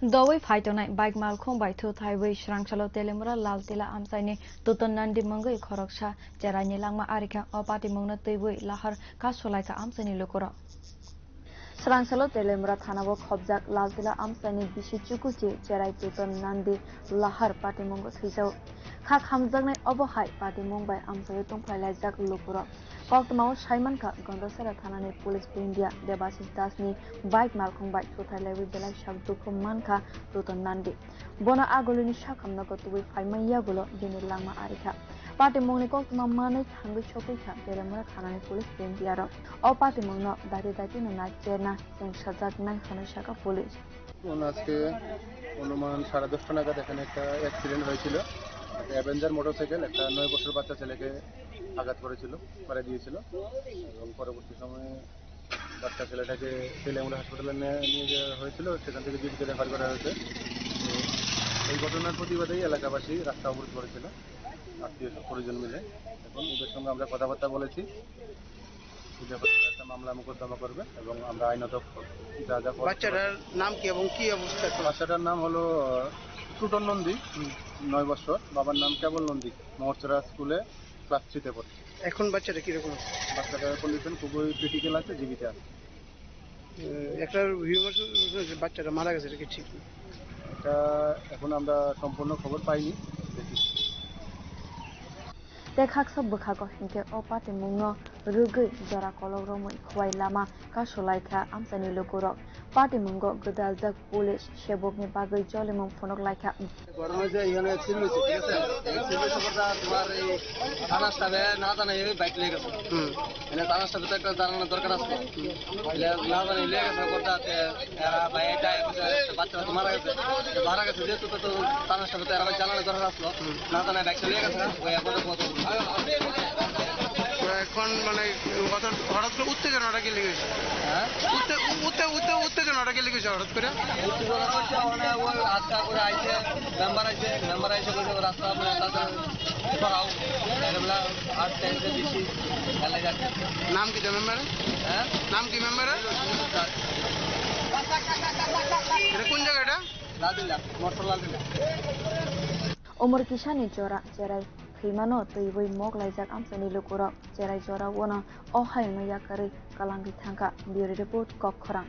Dawai phaitona bike mal khong bai thu thai wei shrang chalo telemura lal tila amsai ni tuton nandi mangai khoroksa cherai ni langma arika opati mongna teiwei lahar ka solai ka amsai ni lokora shrang chalo telemura thanabo khobjak lal tila amsai ni bisi chukuchi cherai tuton nandi lahar pati mongo thijau khak hamjaknai obohai pati mongbai amsai tongphai laijak lokora Koktamaw Saimanka Gondosera Thanani Police India Debasis Dasni bike malkhong bike thuthai lewi belai sabdukho manka tuton nandi bona agolini sakhamna gotui phaimaiya gulo bini langma arikha party mongni koktama manai thangui chokuikha telemura Thanani Police India ro o party mongno dati na chena seng sajak nai hone saka police আজকে অনুমান 10:30 নাগাদ এখানে একটা accident হয়েছিল Avenger motorcycle একটা 9 বছর বাচ্চা ছেলেকে আঘাত করেছিল মারা দিয়েছিল এবং পরবর্তী সময়ে বাচ্চা ছেলেটাকে তেলেমুড়া হাসপাতালে নিয়ে যাওয়া হয়েছিল সেখান থেকে জীবিত রেফার করা হয়েছে তো এই ঘটনার প্রতিবাদেই এলাকাবাসী রাস্তা অবরোধ করেছিল আত্মীয় পরিজন মিলে এবং ওদের সঙ্গে আমরা কথাবার্তা বলেছি একটা মামলা মোকদ্দমা করবে এবং আমরা আইনত যা যা বাচ্চাটার নাম কি এবং কি অবস্থা বাচ্চাটার নাম হলো টুটন নন্দী 9 বছর বাবার নাম কেবল নন্দী মহরচরা স্কুলে ক্লাস 3-তে পড়ে এখন বাচ্চাটা কিরকম বাচ্চাটার কন্ডিশন খুবই ক্রিটিক্যাল আছে জীবিত আছে একটা বাচ্চাটা মারা গেছে এটা কি ঠিক এটা এখন আমরা সম্পূর্ণ খবর পাইনি দেখি Tekhak sab bukhago hingke o party mungno rugui jora kolok romoi khwai lama ka solai kha amsani lokorok party mungo godaljak police sebokni bagui jolimung phonok laikha গরমে যে এখানে অ্যাক্সিডেন্ট হয়েছে ঠিক আছে অ্যাক্সিডেন্ট খবরটা তোমার এই থানা স্টাফে না জানা এই বাইক নিয়ে গেছে মানে থানা স্টাফে তো একটা জানানোর দরকার আছে না জানা নিয়ে গেছে খবরটা এরা বাইকটা বাচ্চা মারা গেছে যেহেতু তো থানা স্টাফে তো এরা জানানোর দরকার আসলো না জানা বাইকটা নিয়ে গেছে ওই এখন এখন মানে হঠাৎ করে উত্তেজনাটা কি লেগেছে হ্যাঁ উত্তেজনাটা কি লেগেছে হঠাৎ করে রাস্তা করে আইছে মেম্বার আইছে বলছে রাস্তা করাও এগুলা আর টেন্সে বেশি খেলা যাচ্ছে নাম কি মেম্বারের হ্যাঁ নাম কি মেম্বারের এটা কোন জায়গাটা লাদিলা motor লাদিলা Umur kisani jora cerai khimano tuiwei mok laijak amsani lokora cerai jora wona ohai maya kari kalangi thangka bureau report kok khorang